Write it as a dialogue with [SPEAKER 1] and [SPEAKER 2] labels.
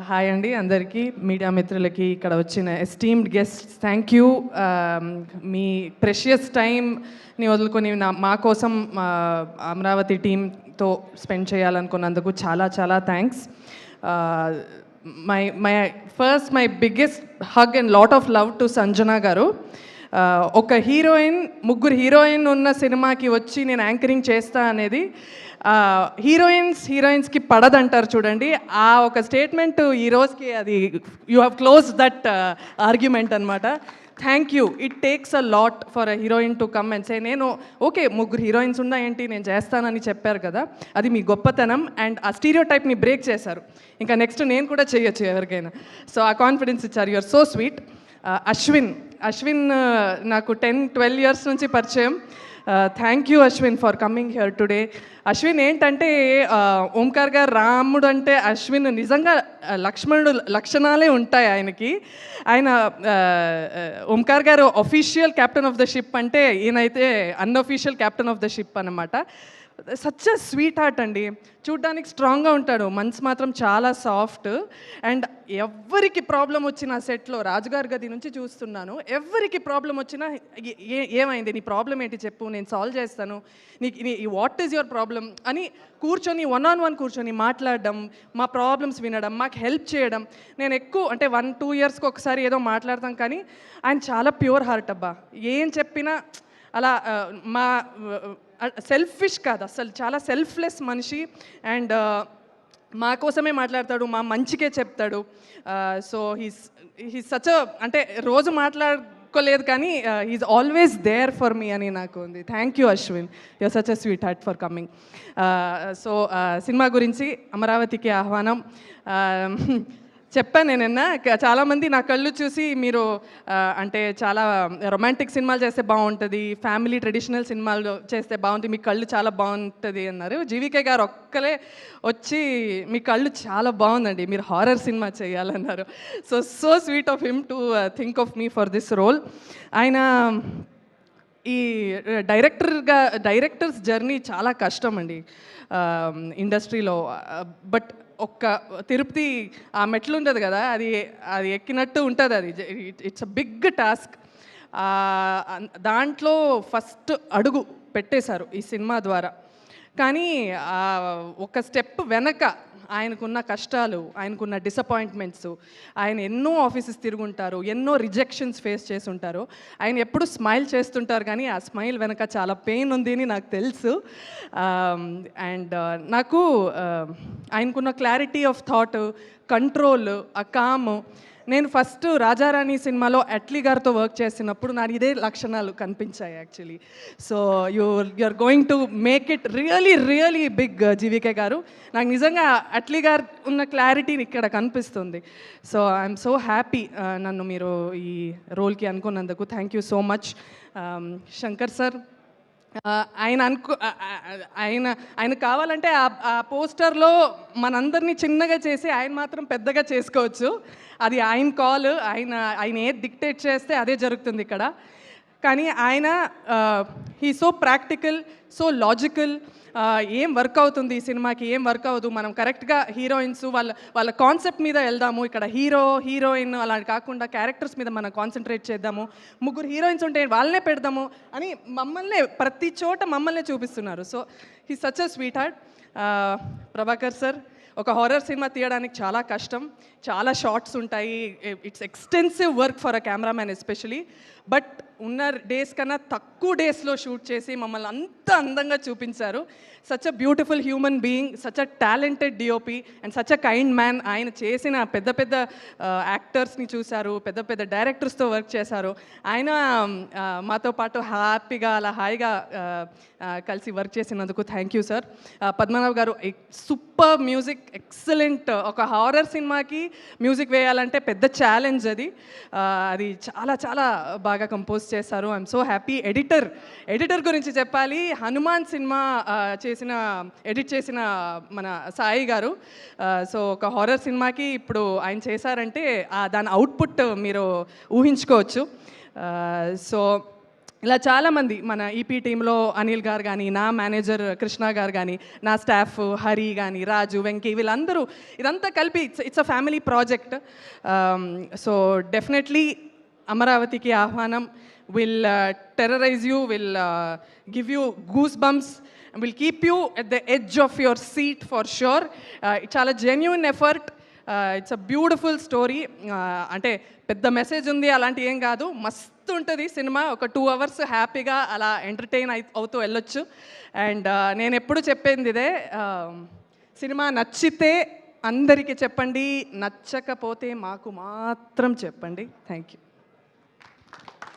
[SPEAKER 1] Hi అండి అందరికీ, media మిత్రులకి, ఇక్కడ వచ్చిన esteemed guests, thank you. Me precious టైంని వదులుకొని మా కోసం అమరావతి టీంతో స్పెండ్ చేయాలనుకున్నందుకు చాలా చాలా thanks. My biggest hug and lot of love to Sanjana గారు. ఒక హీరోయిన్, ముగ్గురు హీరోయిన్ ఉన్న సినిమాకి వచ్చి నేను యాంకరింగ్ చేస్తా అనేది హీరోయిన్స్కి పడదంటారు చూడండి, ఆ ఒక స్టేట్మెంట్ ఈ రోజుకి అది you have close that argument అనమాట. Thank you. It takes a lot for a heroine to come and say నేను ఓకే ముగ్గురు హీరోయిన్స్ ఉన్నా ఏంటి నేను చేస్తానని చెప్పారు కదా, అది మీ గొప్పతనం. అండ్ ఆ స్టీరియో టైప్ని బ్రేక్ చేశారు. ఇంకా నెక్స్ట్ నేను కూడా చేయొచ్చు ఎవరికైనా. సో ఆ కాన్ఫిడెన్స్ ఇచ్చారు. You're so sweet. అశ్విన్ నాకు 10-12 years నుంచి పరిచయం. Thank you Ashwin for coming here today. Ashwin ఏంటంటే ఓంకార్ గారు రాముడు అంటే అశ్విన్ నిజంగా లక్ష్మణుడు లక్షణాలే ఉంటాయి ఆయనకి. ఆయన Omkar garu official captain of the ship అంటే ఈయనైతే unofficial captain of the ship అన్నమాట. సచ్ అ స్వీట్ హార్ట్ అండి. చూడ్డానికి స్ట్రాంగ్గా ఉంటాడు, మనసు మాత్రం చాలా సాఫ్ట్. అండ్ ఎవరికి ప్రాబ్లం వచ్చినా సెట్లో, రాజుగారి గది నుంచి చూస్తున్నాను, ఎవరికి ప్రాబ్లం వచ్చినా ఏమైంది నీ ప్రాబ్లం ఏంటి చెప్పు, నేను సాల్వ్ చేస్తాను, నీకు వాట్ ఈజ్ యువర్ ప్రాబ్లం అని కూర్చొని 1-on-1 కూర్చొని మాట్లాడడం, మా ప్రాబ్లమ్స్ వినడం, మాకు హెల్ప్ చేయడం. నేను ఎక్కువ అంటే 1-2 yearsకి ఒకసారి ఏదో మాట్లాడతాం, కానీ ఆయన చాలా ప్యూర్ హార్ట్ అబ్బా. ఏం చెప్పినా అలా మా సెల్ఫిష్ కాదు అసలు, చాలా సెల్ఫ్లెస్ మనిషి. అండ్ మా కోసమే మాట్లాడతాడు, మా మంచికే చెప్తాడు. సో హీస్ సచ్ అంటే రోజు మాట్లాడుకోలేదు కానీ he's always there for me అని నాకు ఉంది. Thank you Ashwin, you're such a sweet heart for coming. So cinema గురించి అమరావతికి ఆహ్వానం చెప్పాను నేను. చాలామంది నా కళ్ళు చూసి మీరు అంటే చాలా రొమాంటిక్ సినిమాలు చేస్తే బాగుంటుంది, ఫ్యామిలీ ట్రెడిషనల్ సినిమాలు చేస్తే బాగుంటుంది, మీ కళ్ళు చాలా బాగుంటుంది అన్నారు. జీవికే గారు ఒక్కలే వచ్చి మీ కళ్ళు చాలా బాగుందండి, మీరు హారర్ సినిమా చేయాలన్నారు. So sweet of him to think of me for this role. ఆయన ఈ డైరెక్టర్స్ జర్నీ చాలా కష్టం అండి ఇండస్ట్రీలో. బట్ ఒక్క తిరుపతి ఆ మెట్లు ఉంటుంది కదా, అది ఎక్కినట్టు ఉంటుంది. అది ఇట్స్ అ బిగ్ టాస్క్. దాంట్లో ఫస్ట్ అడుగు పెట్టేశారు ఈ సినిమా ద్వారా. కానీ ఒక స్టెప్ వెనక ఆయనకున్న కష్టాలు, ఆయనకున్న డిసప్పాయింట్మెంట్స్, ఆయన ఎన్నో ఆఫీసెస్ తిరుగుంటారు, ఎన్నో రిజెక్షన్స్ ఫేస్ చేసి ఉంటారు. ఆయన ఎప్పుడు స్మైల్ చేస్తుంటారు, కానీ ఆ స్మైల్ వెనక చాలా పెయిన్ ఉంది అని నాకు తెలుసు. అండ్ నాకు ఆయనకున్న క్లారిటీ ఆఫ్ థాట్, కంట్రోల్, ఆ కామ్. నేను ఫస్ట్ రాజారాణి సినిమాలో అట్లీ గారితో వర్క్ చేసినప్పుడు నాకు ఇదే లక్షణాలు కనిపించాయి actually. So you're going to make it really big GVK garu. నాకు నిజంగా అట్లీ గారు ఉన్న క్లారిటీ ఇక్కడ కనిపిస్తుంది. సో ఐఎమ్ సో హ్యాపీ నన్ను మీరు ఈ రోల్కి అనుకున్నందుకు. Thank you so much. Shankar sir, ఆయన కావాలంటే ఆ పోస్టర్లో మనందరినీ చిన్నగా చేసి ఆయన మాత్రం పెద్దగా చేసుకోవచ్చు. అది ఆయన కాల్. ఆయన ఏది డిక్టేట్ చేస్తే అదే జరుగుతుంది ఇక్కడ. కానీ ఆయన he so practical, so logical. ఏం వర్క్ అవుతుంది ఈ సినిమాకి, ఏం వర్క్ అవ్వదు, మనం కరెక్ట్గా హీరోయిన్స్ వాళ్ళ కాన్సెప్ట్ మీద వెళ్దాము, ఇక్కడ హీరోయిన్ అలా కాకుండా క్యారెక్టర్స్ మీద మనం కాన్సన్ట్రేట్ చేద్దాము, ముగ్గురు హీరోయిన్స్ ఉంటే వాళ్ళనే పెడదాము అని మమ్మల్ని ప్రతి చోట మమ్మల్ని చూపిస్తున్నారు. So he such a sweet heart. Prabhakar sir, ఒక హారర్ సినిమా తీయడానికి చాలా కష్టం, చాలా షార్ట్స్ ఉంటాయి, it's extensive work for a cameraman especially. But ఉన్న డేస్ కన్నా తక్కువ డేస్లో షూట్ చేసి మమ్మల్ని అంత అందంగా చూపించారు. Such a beautiful human being, such a talented DOP and such a kind man. ఆయన చేసిన పెద్ద యాక్టర్స్ని చూశారు, పెద్ద డైరెక్టర్స్తో వర్క్ చేశారు. ఆయన మాతో పాటు హ్యాపీగా అలా హాయిగా కలిసి వర్క్ చేసినందుకు thank you sir. Padmanabh garu, super music, excellent. ఒక హారర్ సినిమాకి మ్యూజిక్ వేయాలంటే పెద్ద ఛాలెంజ్ అది. అది చాలా బాగా కంపోజ్ చేశారు. I'm so happy. ఎడిటర్ గురించి చెప్పాలి. హనుమాన్ సినిమా ఎడిట్ చేసిన మన సాయి గారు. సో ఒక హారర్ సినిమాకి ఇప్పుడు ఆయన చేశారంటే దాని అవుట్పుట్ మీరు ఊహించుకోవచ్చు. సో ఇలా చాలామంది మన ఈపీ టీంలో అనిల్ గారు కానీ, నా మేనేజర్ కృష్ణ గారు కానీ, నా స్టాఫ్ హరి కానీ, రాజు, వెంకీ వీళ్ళందరూ ఇదంతా కలిపి it's a family project. So definitely Amaravathiki Aahvanam will terrorise you, will give you goose bumps, will keep you at the edge of your seat for sure. చాలా genuine effort. It's a beautiful story. అంటే పెద్ద message ఉంది అలాంటి ఏం కాదు, మస్తు ఉంటుంది cinema. ఒక 2 hours హ్యాపీగా అలా ఎంటర్టైన్ అవుతూ వెళ్ళొచ్చు. అండ్ నేను ఎప్పుడు చెప్పింది ఇదే, సినిమా నచ్చితే అందరికీ చెప్పండి, నచ్చకపోతే మాకు మాత్రం చెప్పండి. Thank you.